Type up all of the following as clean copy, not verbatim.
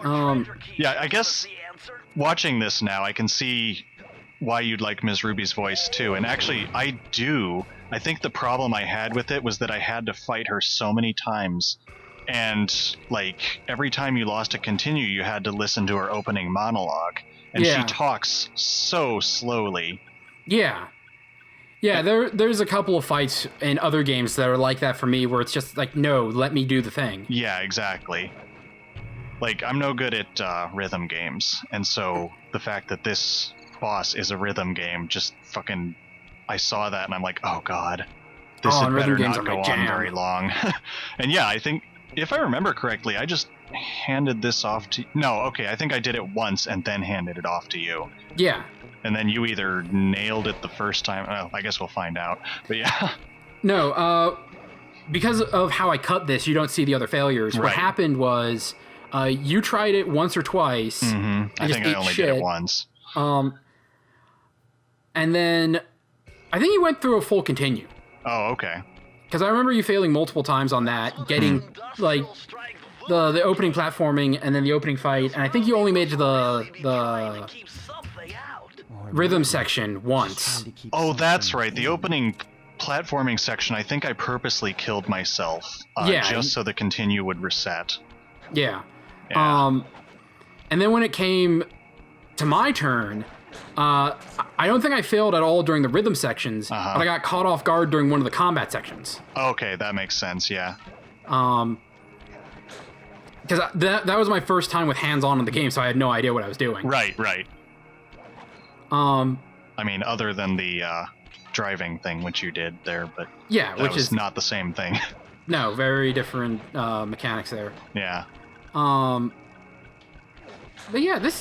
Yeah. Yeah, I guess watching this now, I can see why you'd like Ms. Ruby's voice too. And actually, I do. I think the problem I had with it was that I had to fight her so many times. And, like, every time you lost a continue, you had to listen to her opening monologue. And she talks so slowly. Yeah. Yeah, there's a couple of fights in other games that are like that for me, where it's just like, no, let me do the thing. Yeah, exactly. Like, I'm no good at rhythm games, and so the fact that this boss is a rhythm game just fucking... I saw that and I'm like, oh god, this had better not go on very long. And yeah, I think, if I remember correctly, I just handed this off to... No, okay, I think I did it once and then handed it off to you. Yeah. And then you either nailed it the first time... Well, I guess we'll find out. But yeah. No, because of how I cut this, you don't see the other failures. Right. What happened was, you tried it once or twice. Mm-hmm. I think I only did it once. And then, I think you went through a full continue. Oh, okay. Because I remember you failing multiple times on that, getting, like, the opening platforming and then the opening fight, and I think you only made to the rhythm section once. Oh, that's right. The opening platforming section, I think I purposely killed myself just so the continue would reset. Yeah. And then when it came to my turn, I don't think I failed at all during the rhythm sections, but I got caught off guard during one of the combat sections. Okay, that makes sense, yeah. Because that was my first time with hands-on in the game, so I had no idea what I was doing. Right. I mean, other than the driving thing, which you did there, but that was not the same thing. No, very different mechanics there. Yeah. But yeah,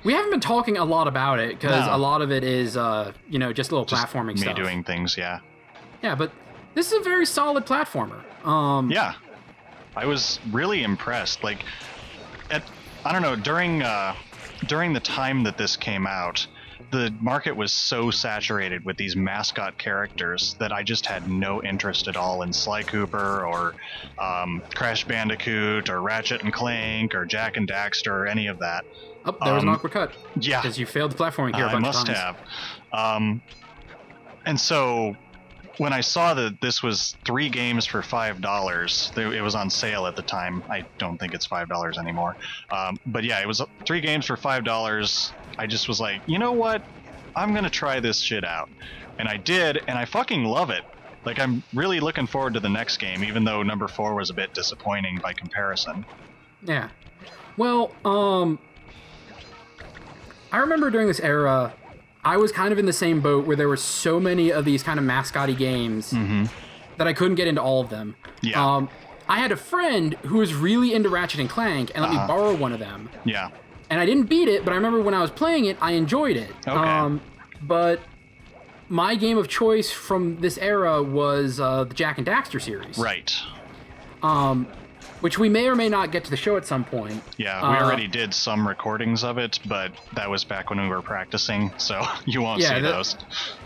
we haven't been talking a lot about it, because a lot of it is, just little platforming stuff. Me doing things, yeah. Yeah, but this is a very solid platformer. Yeah. I was really impressed. Like, I don't know, during the time that this came out, the market was so saturated with these mascot characters that I just had no interest at all in Sly Cooper or Crash Bandicoot or Ratchet and Clank or Jak and Daxter or any of that. Oh, there was an awkward cut. Yeah. Because you failed the platforming here a bunch of times. I must have. And so when I saw that this was 3 games for $5, it was on sale at the time. I don't think it's $5 anymore. But yeah, it was 3 games for $5. I just was like, you know what? I'm going to try this shit out. And I did, and I fucking love it. Like, I'm really looking forward to the next game, even though number 4 was a bit disappointing by comparison. Yeah. Well, I remember during this era, I was kind of in the same boat where there were so many of these kind of mascot-y games that I couldn't get into all of them. Yeah. I had a friend who was really into Ratchet and Clank and let me borrow one of them. Yeah. And I didn't beat it, but I remember when I was playing it, I enjoyed it. Okay. But my game of choice from this era was the Jak and Daxter series. Right. Which we may or may not get to the show at some point. Yeah, we already did some recordings of it, but that was back when we were practicing, so you won't see those.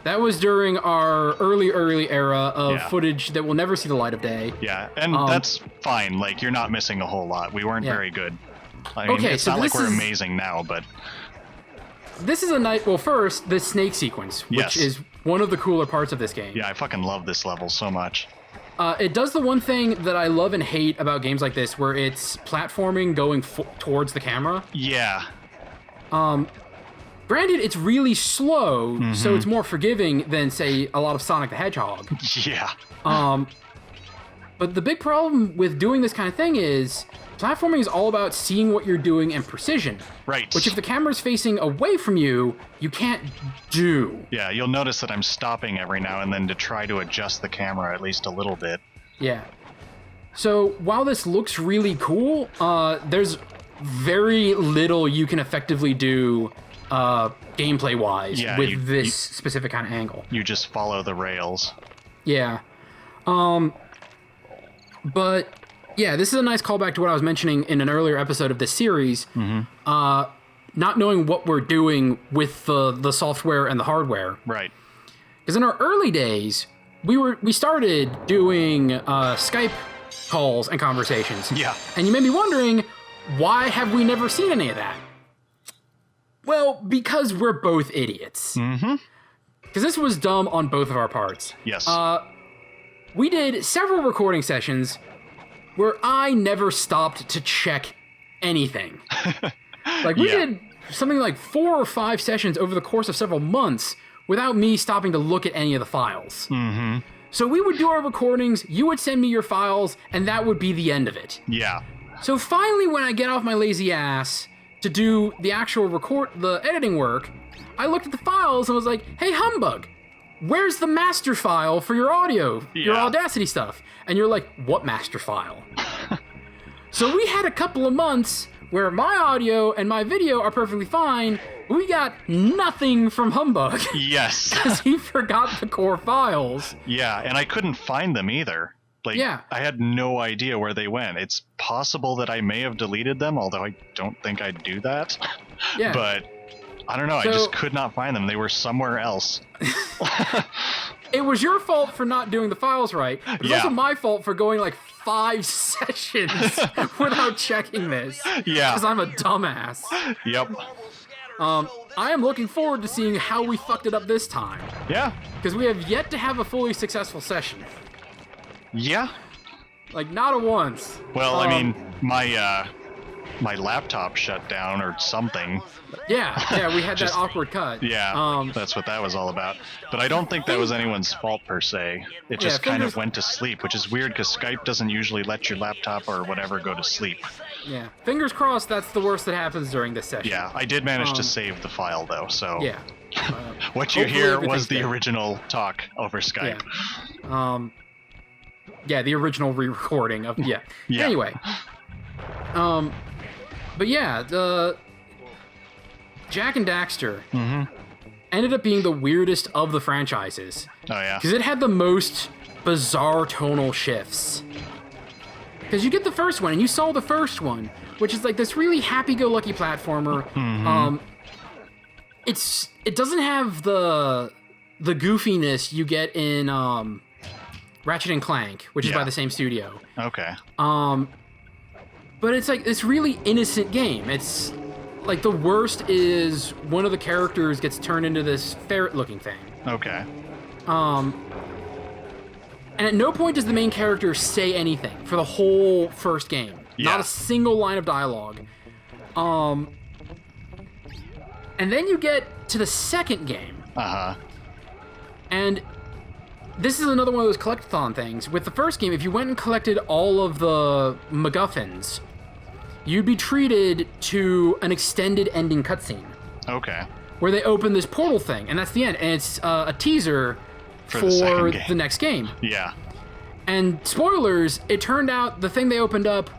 That was during our early era of footage that will never see the light of day. Yeah, and that's fine. Like, you're not missing a whole lot. We weren't very good. I mean, it's not like we're amazing now, but... This is a night... Well, first, the snake sequence, which is one of the cooler parts of this game. Yeah, I fucking love this level so much. It does the one thing that I love and hate about games like this, where it's platforming going towards the camera. Yeah. Granted, it's really slow, so it's more forgiving than, say, a lot of Sonic the Hedgehog. Yeah. But the big problem with doing this kind of thing is platforming is all about seeing what you're doing and precision. Right. Which if the camera's facing away from you, you can't do. Yeah, you'll notice that I'm stopping every now and then to try to adjust the camera at least a little bit. Yeah. So while this looks really cool, there's very little you can effectively do gameplay-wise with this specific kind of angle. You just follow the rails. Yeah. But yeah, this is a nice callback to what I was mentioning in an earlier episode of this series. Not knowing what we're doing with the software and the hardware. Right. Because in our early days, we started doing Skype calls and conversations. Yeah. And you may be wondering, Why have we never seen any of that? Well, because we're both idiots. Mm-hmm. Because this was dumb on both of our parts. Yes. We did several recording sessions where I never stopped to check anything. Like, we did something like 4 or 5 sessions over the course of several months without me stopping to look at any of the files. Mm-hmm. So we would do our recordings, you would send me your files, and that would be the end of it. Yeah. So finally, when I get off my lazy ass to do the actual the editing work, I looked at the files and was like, hey, Humbug, where's the master file for your audio, your Audacity stuff? And you're like, what master file? So we had a couple of months where my audio and my video are perfectly fine. We got nothing from Humbug. Yes. Because he forgot the core files. Yeah, and I couldn't find them either. Like, I had no idea where they went. It's possible that I may have deleted them, although I don't think I'd do that. Yeah. But I don't know. So, I just could not find them. They were somewhere else. It was your fault for not doing the files right. It was also my fault for going like 5 sessions without checking this. Yeah. Because I'm a dumbass. Yep. I am looking forward to seeing how we fucked it up this time. Yeah. Because we have yet to have a fully successful session. Yeah. Like, not a once. Well, I mean, my laptop shut down or something. Yeah, we had that awkward cut. Yeah, that's what that was all about. But I don't think that was anyone's fault per se. It just kind of went to sleep, which is weird because Skype doesn't usually let your laptop or whatever go to sleep. Yeah, fingers crossed that's the worst that happens during this session. Yeah, I did manage to save the file though, so... Yeah. What you hear was the original talk over Skype. Yeah, the original re-recording of... Yeah. Anyway. But yeah, the Jack and Daxter ended up being the weirdest of the franchises. Oh, yeah. Because it had the most bizarre tonal shifts. Because you get the first one, and you saw the first one, which is like this really happy-go-lucky platformer. It doesn't have the goofiness you get in Ratchet and Clank, which is by the same studio. Okay. But it's like this really innocent game. It's like the worst is one of the characters gets turned into this ferret-looking thing. Okay. And at no point does the main character say anything for the whole first game. Yeah. Not a single line of dialogue. And then you get to the second game. And this is another one of those collectathon things. With the first game, if you went and collected all of the MacGuffins, you'd be treated to an extended ending cutscene. Okay. Where they open this portal thing, and that's the end. And it's a teaser for the next game. Yeah. And spoilers, it turned out the thing they opened up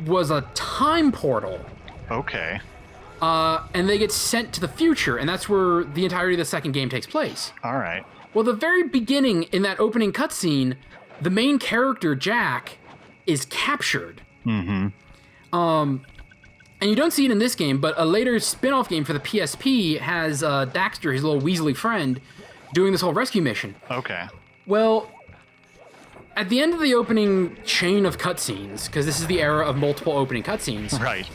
was a time portal. Okay. And they get sent to the future, and that's where the entirety of the second game takes place. All right. Well, the very beginning in that opening cutscene, the main character, Jack, is captured. And you don't see it in this game, but a later spin-off game for the PSP has Daxter, his little Weasley friend, doing this whole rescue mission. Okay. Well, at the end of the opening chain of cutscenes, because this is the era of multiple opening cutscenes. Right.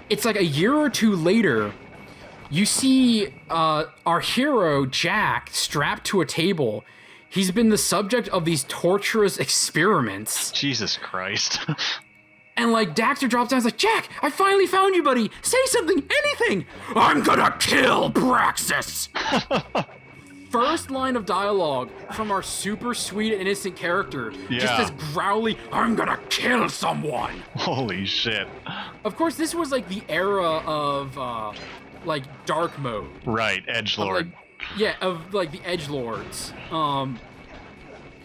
It's like a year or two later, you see our hero, Jack, strapped to a table. He's been the subject of these torturous experiments. Jesus Christ. And like Daxter drops down, he's like, Jack, I finally found you, buddy. Say something, anything. I'm gonna kill Praxis. First line of dialogue from our super sweet and innocent character. Just this growly, I'm gonna kill someone. Holy shit. Of course, this was like the era of like dark mode. Right, edgelord. Of like the edgelords.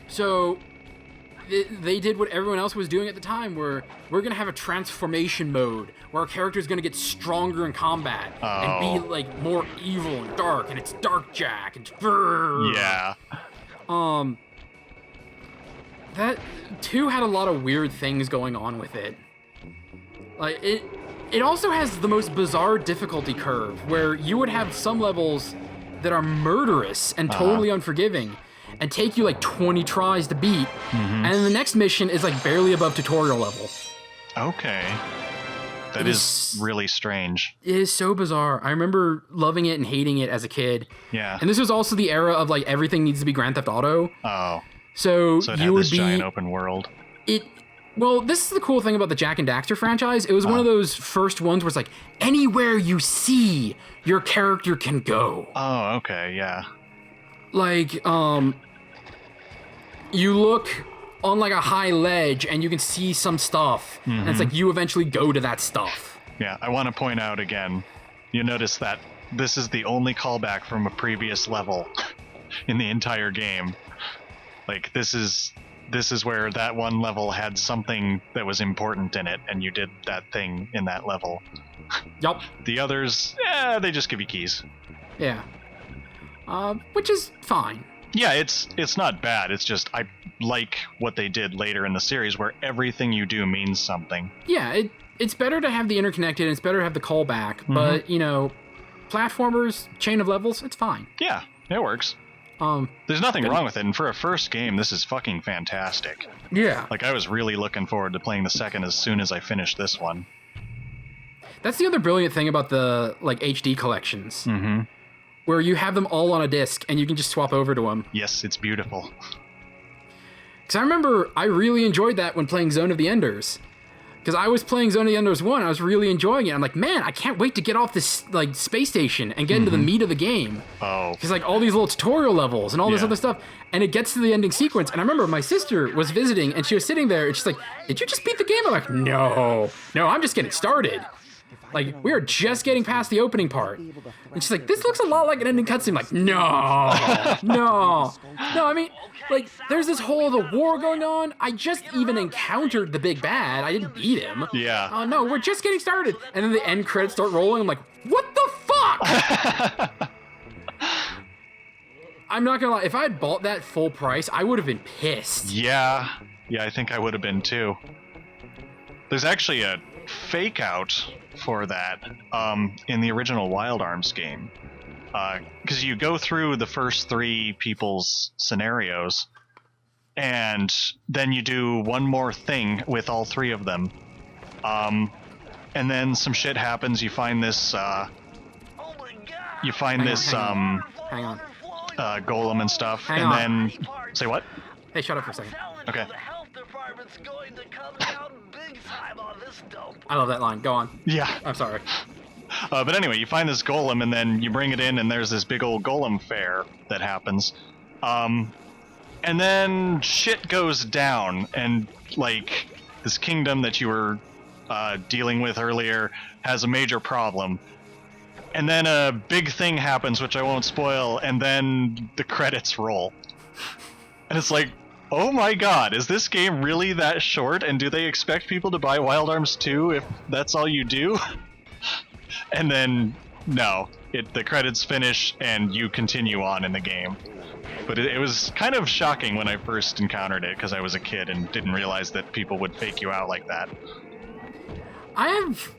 So they did what everyone else was doing at the time, where we're gonna have a transformation mode where our character's gonna get stronger in combat and be like more evil and dark, and it's Dark Jack and yeah. That 2 had a lot of weird things going on with it. Like it also has the most bizarre difficulty curve where you would have some levels that are murderous and totally unforgiving and take you like 20 tries to beat, and the next mission is like barely above tutorial level. Okay. That is really strange. It is so bizarre. I remember loving it and hating it as a kid. Yeah. And this was also the era of like everything needs to be Grand Theft Auto. Oh. So it you had would this be giant open world. Well, this is the cool thing about the Jak and Daxter franchise. It was one of those first ones where it's like anywhere you see, your character can go. Oh, okay, yeah. Like, you look on like a high ledge and you can see some stuff, and it's like you eventually go to that stuff. Yeah, I want to point out again, you notice that this is the only callback from a previous level in the entire game. Like, this is where that one level had something that was important in it, and you did that thing in that level. Yup. The others, they just give you keys. Yeah. Which is fine. Yeah, it's not bad. It's just I like what they did later in the series, where everything you do means something. Yeah, it's better to have the interconnected, and it's better to have the callback, but, you know, platformers, chain of levels, it's fine. Yeah, it works. There's nothing wrong with it, and for a first game, this is fucking fantastic. Yeah. Like, I was really looking forward to playing the second as soon as I finished this one. That's the other brilliant thing about the, like, HD collections. Where you have them all on a disc, and you can just swap over to them. Yes, it's beautiful. Because I remember I really enjoyed that when playing Zone of the Enders. Because I was playing Zone of the Enders 1, I was really enjoying it. I'm like, man, I can't wait to get off this like space station and get into the meat of the game. Oh. Because like all these little tutorial levels and all this other stuff. And it gets to the ending sequence. And I remember my sister was visiting and she was sitting there and she's like, did you just beat the game? I'm like, no, I'm just getting started. Like, we are just getting past the opening part. And she's like, this looks a lot like an ending cutscene. I'm like, no, I mean, like, there's this whole other war going on. I just even encountered the big bad. I didn't beat him. Yeah. Oh, no, we're just getting started. And then the end credits start rolling. I'm like, what the fuck? I'm not gonna lie. If I had bought that full price, I would have been pissed. Yeah, I think I would have been too. There's actually a fake out for that in the original Wild Arms game, because you go through the first three people's scenarios and then you do one more thing with all three of them, and then some shit happens. You find this hang on. golem and stuff. Hang and on. Then say what? Hey, shut up for a second. Okay. I love that line. Go on. Yeah. I'm sorry. But anyway, you find this golem, and then you bring it in, and there's this big old golem fair that happens. And then shit goes down, and, like, this kingdom that you were dealing with earlier has a major problem. And then a big thing happens, which I won't spoil, and then the credits roll. And it's like, oh my god, is this game really that short? And do they expect people to buy Wild Arms 2 if that's all you do? And then, no. The credits finish and you continue on in the game. But it was kind of shocking when I first encountered it, because I was a kid and didn't realize that people would fake you out like that. I have...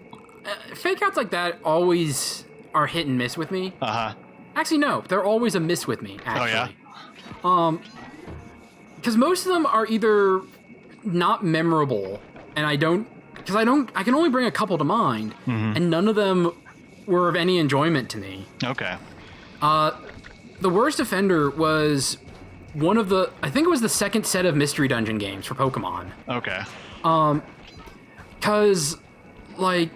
fake outs like that always are hit and miss with me. Uh-huh. Actually, no. They're always a miss with me, actually. Oh, yeah? Because most of them are either not memorable, and I can only bring a couple to mind, and none of them were of any enjoyment to me. Okay. The worst offender was I think it was the second set of Mystery Dungeon games for Pokemon. Okay. Because, like,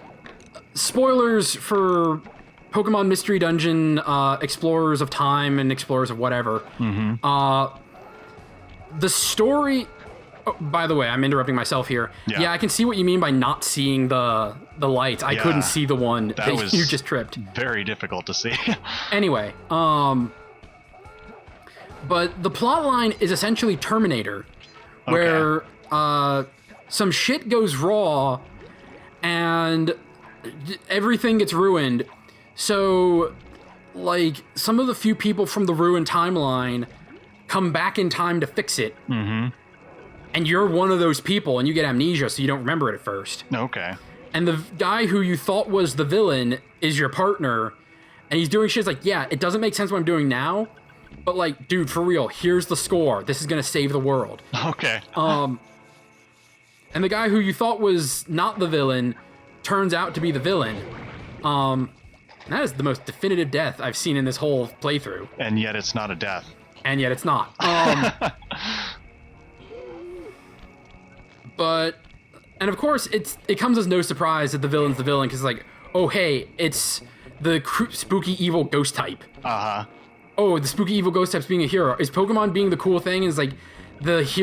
spoilers for Pokemon Mystery Dungeon, Explorers of Time and Explorers of whatever. The story... Oh, by the way, I'm interrupting myself here. Yeah, I can see what you mean by not seeing the lights. I couldn't see the one that you just tripped. Very difficult to see. Anyway, but the plot line is essentially Terminator, where some shit goes raw and everything gets ruined. So, like, some of the few people from the ruined timeline come back in time to fix it. And you're one of those people, and you get amnesia, so you don't remember it at first. Okay. And the guy who you thought was the villain is your partner, and he's doing shit like, yeah, it doesn't make sense what I'm doing now, but, like, dude, for real, here's the score. This is gonna save the world. Okay. and the guy who you thought was not the villain turns out to be the villain. That is the most definitive death I've seen in this whole playthrough. And yet it's not a death. And yet it's not. But, and of course, it comes as no surprise that the villain's the villain, because like, oh hey, it's the spooky evil ghost type. Uh-huh. Oh, the spooky evil ghost type's being a hero. Is Pokemon being the cool thing? Is like this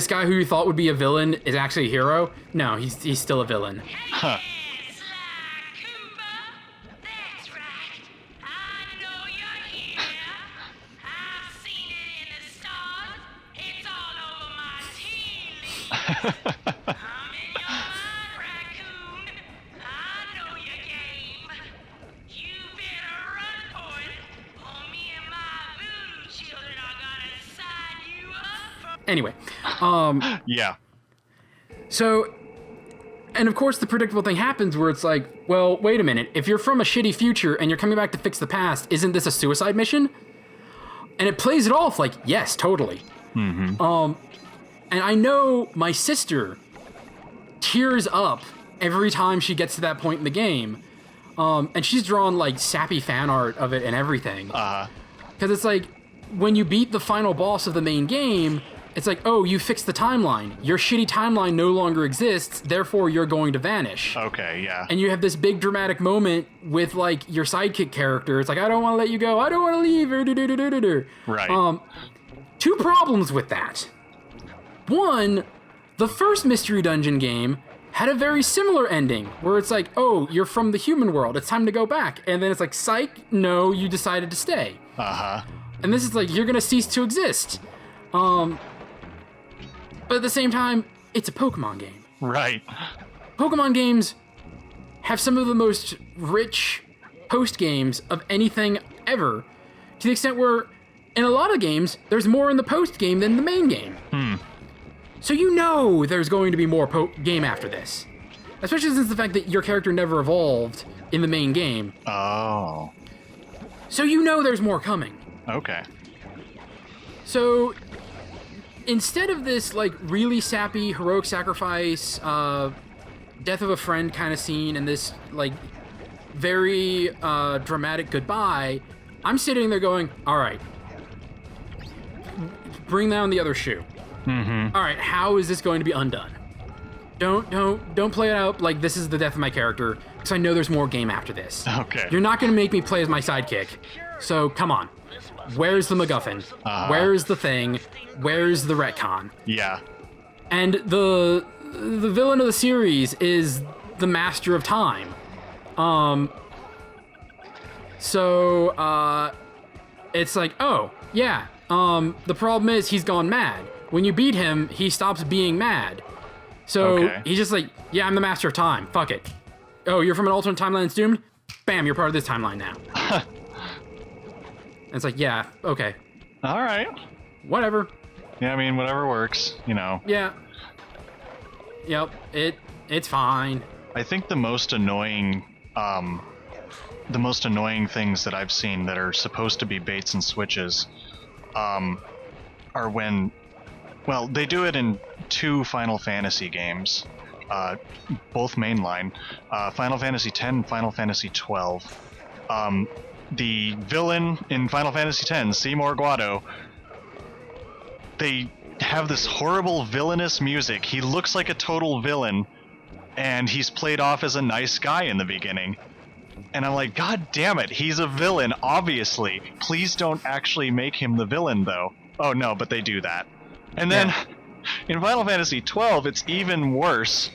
guy who you thought would be a villain is actually a hero? No, he's still a villain. Huh. Anyway, yeah. So, and of course the predictable thing happens where it's like, well, wait a minute. If you're from a shitty future and you're coming back to fix the past, isn't this a suicide mission? And it plays it off like, yes, totally. Mm-hmm. And I know my sister tears up every time she gets to that point in the game. And she's drawn like sappy fan art of it and everything. Because it's like, when you beat the final boss of the main game, it's like, oh, you fixed the timeline. Your shitty timeline no longer exists, therefore you're going to vanish. Okay, yeah. And you have this big dramatic moment with like your sidekick character. It's like, I don't want to let you go. I don't want to leave. Right. Two problems with that. One, the first Mystery Dungeon game had a very similar ending, where it's like, oh, you're from the human world. It's time to go back. And then it's like, psych, no, you decided to stay. Uh-huh. And this is like, you're going to cease to exist. But at the same time, it's a Pokemon game. Right. Pokemon games have some of the most rich post-games of anything ever, to the extent where, in a lot of games, there's more in the post-game than the main game. So you know there's going to be more game after this. Especially since the fact that your character never evolved in the main game. Oh. So you know there's more coming. Okay. So, instead of this, like, really sappy, heroic sacrifice, death of a friend kind of scene, and this, like, very dramatic goodbye, I'm sitting there going, all right, bring down the other shoe. Mm-hmm. All right, how is this going to be undone? Don't play it out like this is the death of my character, because I know there's more game after this. Okay. You're not going to make me play as my sidekick, so come on. Where's the MacGuffin? Where's the thing? Where's the retcon? Yeah. And the villain of the series is the Master of Time. So it's like, oh, yeah. The problem is he's gone mad. When you beat him, he stops being mad. So Okay. he's just like, yeah, I'm the Master of Time. Fuck it. Oh, you're from an alternate timeline that's doomed? Bam, you're part of this timeline now. And it's like, yeah, okay. All right. Whatever. Yeah, I mean, whatever works, you know. Yeah. Yep, it's fine. I think the most annoying things that I've seen that are supposed to be baits and switches are when, well, they do it in 2 Final Fantasy games, both mainline, Final Fantasy X and Final Fantasy XII. The villain in Final Fantasy X, Seymour Guado, they have this horrible villainous music. He looks like a total villain, and he's played off as a nice guy in the beginning. And I'm like, God damn it, he's a villain, obviously. Please don't actually make him the villain, though. Oh no, but they do that. And then in Final Fantasy XII, it's even worse,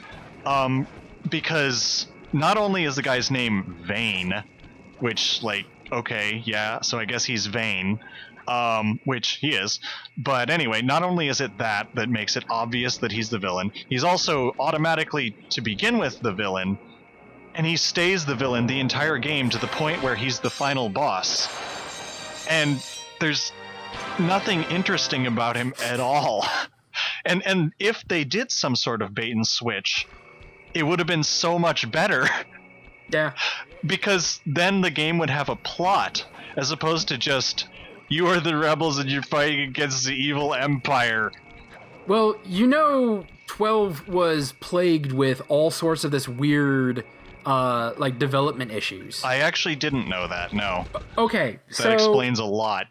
because not only is the guy's name Vayne, which, like, okay, yeah, so I guess he's vain, which he is. But anyway, not only is it that makes it obvious that he's the villain, he's also automatically, to begin with, the villain, and he stays the villain the entire game to the point where he's the final boss. And there's nothing interesting about him at all. And if they did some sort of bait and switch, it would have been so much better. Yeah. Because then the game would have a plot, as opposed to just, you are the rebels and you're fighting against the evil empire. Well, 12 was plagued with all sorts of this weird, like, development issues. I actually didn't know that, no. Okay, That explains a lot.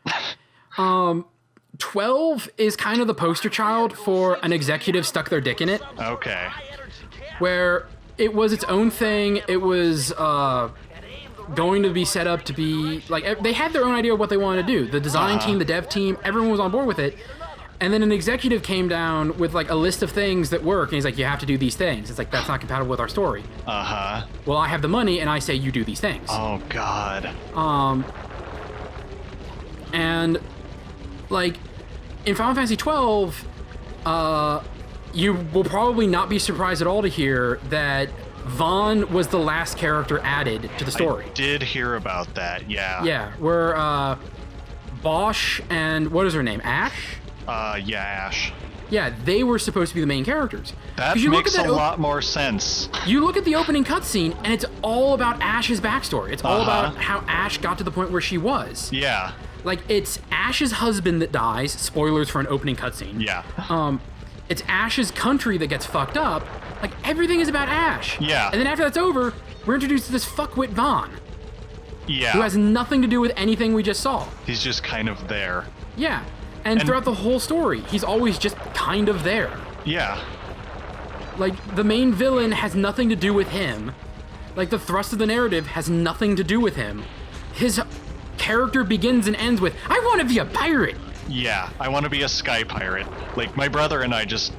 12 is kind of the poster child for an executive stuck their dick in it. Okay. Where it was its own thing. It was going to be set up to be like they had their own idea of what they wanted to do. The design team, the dev team, everyone was on board with it. And then an executive came down with like a list of things that work, and he's like, "You have to do these things." It's like, that's not compatible with our story. Well, I have the money, and I say you do these things. Oh God. And like in Final Fantasy 12, you will probably not be surprised at all to hear that Vaughn was the last character added to the story. I did hear about that, yeah. Yeah, where Bosch and what is her name? Ash? Yeah, Ash. Yeah, they were supposed to be the main characters. That makes a lot more sense. You look at the opening cutscene, and it's all about Ash's backstory. It's all about how Ash got to the point where she was. Yeah. Like, it's Ash's husband that dies. Spoilers for an opening cutscene. Yeah. It's Ash's country that gets fucked up. Like, everything is about Ash. Yeah. And then after that's over, we're introduced to this fuckwit Vaughn. Yeah. Who has nothing to do with anything we just saw. He's just kind of there. Yeah. And throughout the whole story, he's always just kind of there. Yeah. Like, the main villain has nothing to do with him. Like, the thrust of the narrative has nothing to do with him. His character begins and ends with, "I want to be a pirate." Yeah, I want to be a sky pirate. Like, my brother and I just,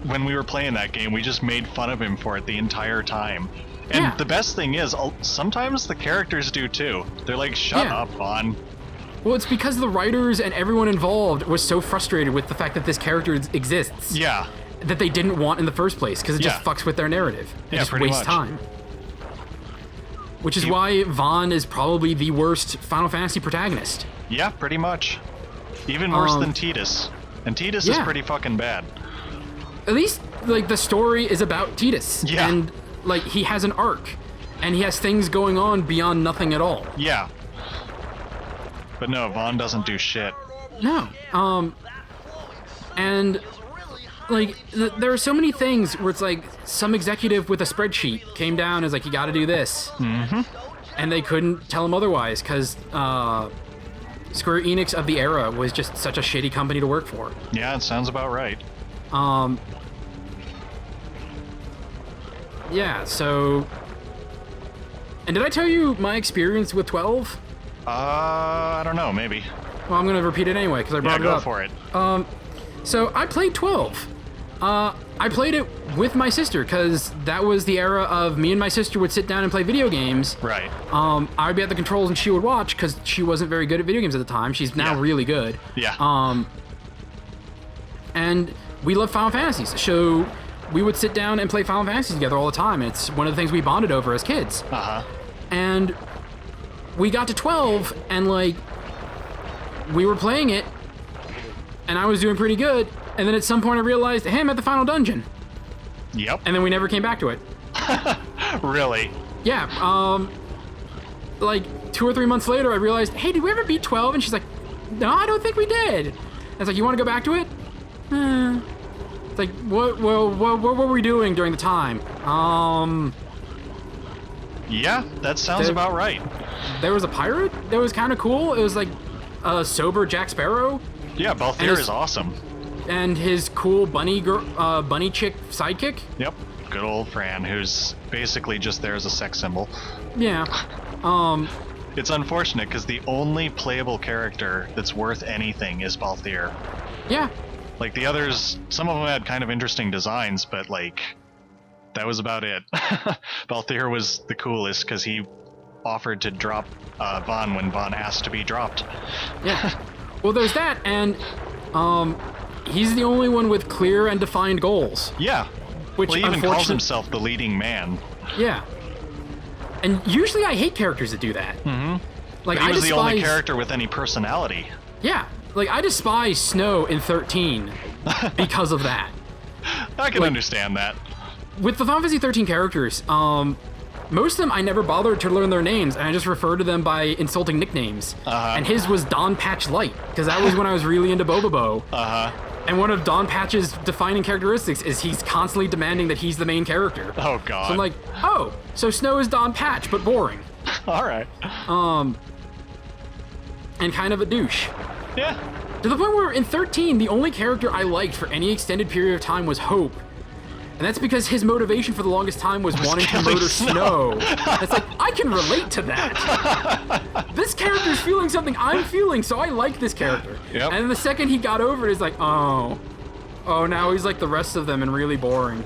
when we were playing that game, we just made fun of him for it the entire time. And the best thing is, sometimes the characters do too. They're like, shut up, Vaughn. Well, it's because the writers and everyone involved was so frustrated with the fact that this character exists. Yeah. That they didn't want in the first place, because it just fucks with their narrative. It just wastes time. Which is why Vaughn is probably the worst Final Fantasy protagonist. Yeah, pretty much. Even worse than Tidus. And Tidus is pretty fucking bad. At least, like, the story is about Tidus. Yeah. And, like, he has an arc. And he has things going on beyond nothing at all. Yeah. But no, Vaughn doesn't do shit. No. And, like, there are so many things where it's like some executive with a spreadsheet came down and was like, you gotta do this. Mm-hmm. And they couldn't tell him otherwise because Square Enix of the era was just such a shitty company to work for. Yeah, it sounds about right. Yeah, so... And did I tell you my experience with 12? I don't know, maybe. Well, I'm gonna repeat it anyway because I brought it up. Go for it. So I played 12. I played it with my sister because that was the era of me and my sister would sit down and play video games. Right. I would be at the controls and she would watch because she wasn't very good at video games at the time. She's now really good. Yeah. And we love Final Fantasies. So we would sit down and play Final Fantasies together all the time. It's one of the things we bonded over as kids. And we got to 12 and, like, we were playing it and I was doing pretty good. And then at some point I realized, hey, I'm at the final dungeon. Yep. And then we never came back to it. Really? Yeah. Like 2 or 3 months later, I realized, hey, did we ever beat 12? And she's like, no, I don't think we did. And it's like, you want to go back to it? It's like, what were we doing during the time? Yeah, that sounds about right. There was a pirate that was kind of cool. It was like a sober Jack Sparrow. Yeah, Balthier is awesome. And his cool bunny chick sidekick. Yep, good old Fran, who's basically just there as a sex symbol. Yeah. It's unfortunate because the only playable character that's worth anything is Balthier. Yeah. Like the others, some of them had kind of interesting designs, but like that was about it. Balthier was the coolest because he offered to drop Vaughn when Vaughn asked to be dropped. Yeah. Well, there's that, and he's the only one with clear and defined goals. Yeah. Which he even calls himself the leading man. Yeah. And usually I hate characters that do that. Mm-hmm. Like, but he was the only character with any personality. Yeah. Like, I despise Snow in 13 because of that. I can understand that. With the Final Fantasy 13 characters, most of them I never bothered to learn their names, and I just referred to them by insulting nicknames. And his was Don Patch Light, because that was when I was really into Bobobo. And one of Don Patch's defining characteristics is he's constantly demanding that he's the main character. Oh, God. So I'm like, oh, so Snow is Don Patch, but boring. All right. And kind of a douche. Yeah. To the point where in 13, the only character I liked for any extended period of time was Hope. And that's because his motivation for the longest time was wanting to murder Snow. It's like, I can relate to that. This character's feeling something I'm feeling, so I like this character. Yep. And the second he got over it, it's like, oh, now he's like the rest of them and really boring.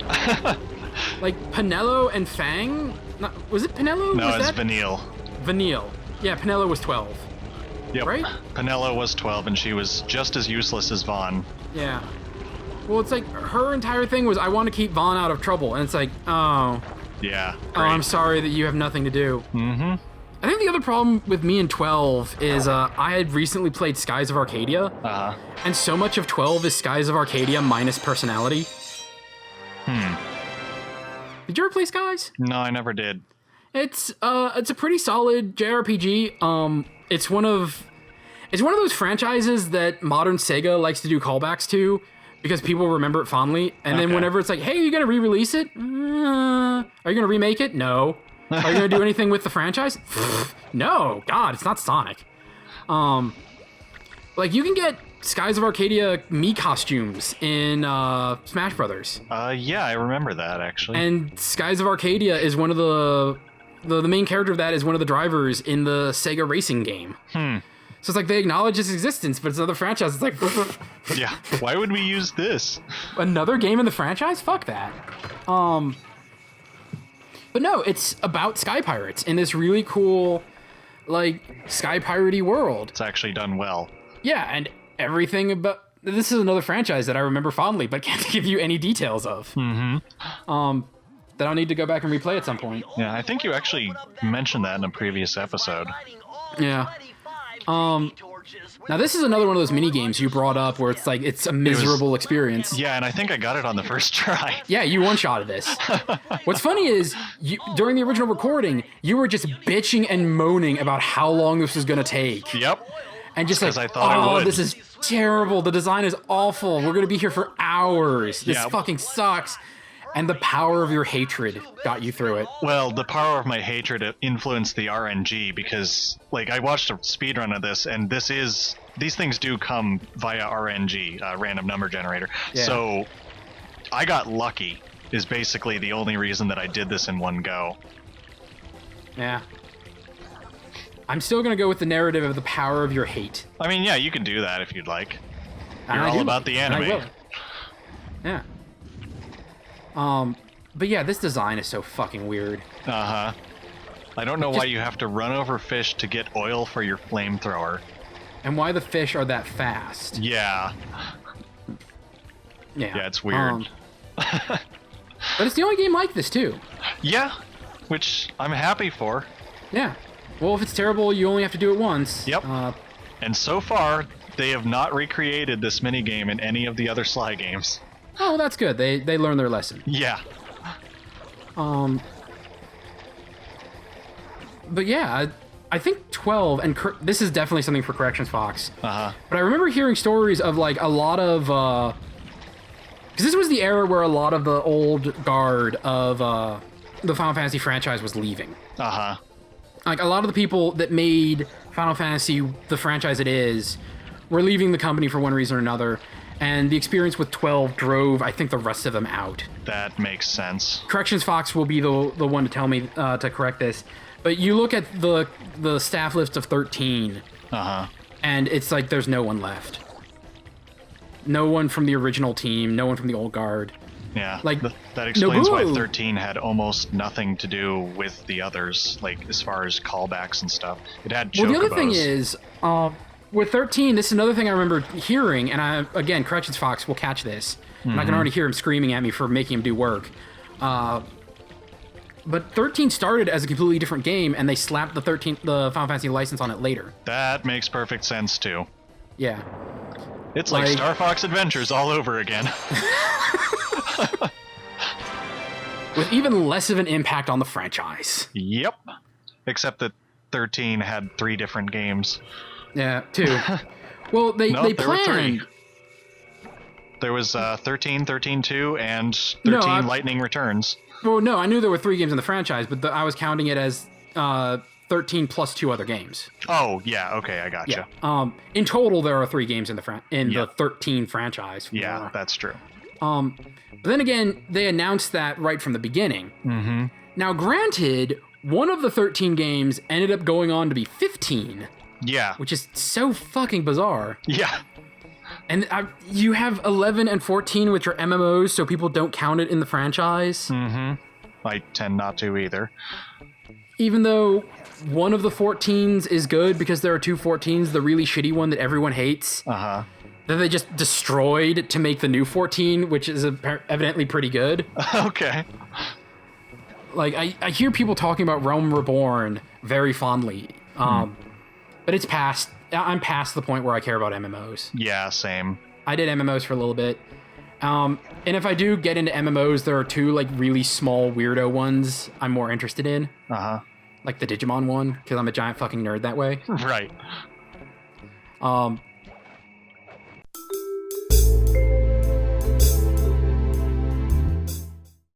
Like, Pinello and Fang? Was it Pinello? No, it's Vanille. Vanille. Yeah, Pinello was 12. Yep. Right? Pinello was 12, and she was just as useless as Vaughn. Yeah. Well, it's like her entire thing was, I want to keep Vaughn out of trouble. And it's like, oh. Yeah. Oh, I'm sorry that you have nothing to do. Mm-hmm. I think the other problem with me and 12 is I had recently played Skies of Arcadia. Uh-huh. And so much of 12 is Skies of Arcadia minus personality. Did you ever play Skies? No, I never did. It's a pretty solid JRPG. It's one of those franchises that modern Sega likes to do callbacks to because people remember it fondly. And then whenever it's like, hey, are you gonna re-release it? Are you gonna remake it? No. Are you gonna do anything with the franchise? No. God, it's not Sonic. Like you can get Skies of Arcadia Mii costumes in Smash Brothers. Yeah, I remember that actually. And Skies of Arcadia is one of the main character of that is one of the drivers in the Sega racing game. So it's like they acknowledge its existence, but it's another franchise. It's like, yeah, why would we use this? Another game in the franchise? Fuck that. But no, it's about Sky Pirates in this really cool, like, Sky Piratey world. It's actually done well. Yeah, and everything about... This is another franchise that I remember fondly, but can't give you any details of. That I'll need to go back and replay at some point. Yeah, I think you actually mentioned that in a previous episode. Yeah. Now this is another one of those mini games you brought up where it's like it's a miserable experience. Yeah, and I think I got it on the first try. Yeah, you one-shotted this. What's funny is during the original recording, you were just bitching and moaning about how long this was gonna take. Yep. And just like, I thought it would. This is terrible. The design is awful. We're gonna be here for hours. This fucking sucks. And the power of your hatred got you through it. Well, the power of my hatred influenced the RNG because, like, I watched a speedrun of this, and these things do come via RNG, random number generator. Yeah. So I got lucky is basically the only reason that I did this in one go. Yeah. I'm still gonna go with the narrative of the power of your hate. I mean, yeah, you can do that if you'd like. And You're I all do. about the anime. And I will. Yeah. But yeah, this design is so fucking weird. Uh-huh. I don't know why you have to run over fish to get oil for your flamethrower. And why the fish are that fast. Yeah. Yeah, it's weird. But it's the only game like this, too. Yeah, which I'm happy for. Yeah. Well, if it's terrible, you only have to do it once. Yep. And so far, they have not recreated this minigame in any of the other Sly games. Oh, that's good. They learned their lesson. Yeah. But yeah, I think 12, and this is definitely something for Corrections Fox. Uh-huh. But I remember hearing stories of like a lot of, because this was the era where a lot of the old guard of the Final Fantasy franchise was leaving. Uh-huh. Like a lot of the people that made Final Fantasy the franchise it is were leaving the company for one reason or another. And the experience with 12 drove, I think, the rest of them out. That makes sense. Corrections Fox will be the one to tell me to correct this. But you look at the staff list of 13, and it's like there's no one left. No one from the original team, no one from the old guard. Yeah, like that explains why Nobuo. 13 had almost nothing to do with the others, like as far as callbacks and stuff. It had chocobos. Well, the other thing is, with 13, this is another thing I remember hearing, and again, Corrections Fox will catch this, and I can already hear him screaming at me for making him do work. But 13 started as a completely different game, and they slapped the Final Fantasy license on it later. That makes perfect sense, too. Yeah. It's like Star Fox Adventures all over again. With even less of an impact on the franchise. Yep. Except that 13 had 3 different games. Yeah, 2. Well, they There were planned... 3. Yeah. There was 13, 13-2, and 13 No, Lightning Returns. Well, no, I knew there were 3 games in the franchise, but I was counting it as 13 plus 2 other games. Oh, yeah, okay, I gotcha. Yeah. In total, there are 3 games in the 13 franchise. Yeah, that's true. But then again, they announced that right from the beginning. Mm-hmm. Now, granted, one of the 13 games ended up going on to be 15. Yeah. Which is so fucking bizarre. Yeah. And you have 11 and 14, which are MMOs, so people don't count it in the franchise. Mm-hmm. I tend not to either. Even though one of the 14s is good because there are 2 14s, the really shitty one that everyone hates. Uh-huh. That they just destroyed to make the new 14, which is evidently pretty good. Okay. Like, I hear people talking about Realm Reborn very fondly. But it's past... I'm past the point where I care about MMOs. Yeah, same. I did MMOs for a little bit. And if I do get into MMOs, there are 2, like, really small weirdo ones I'm more interested in. Uh-huh. Like the Digimon one, because I'm a giant fucking nerd that way. Right.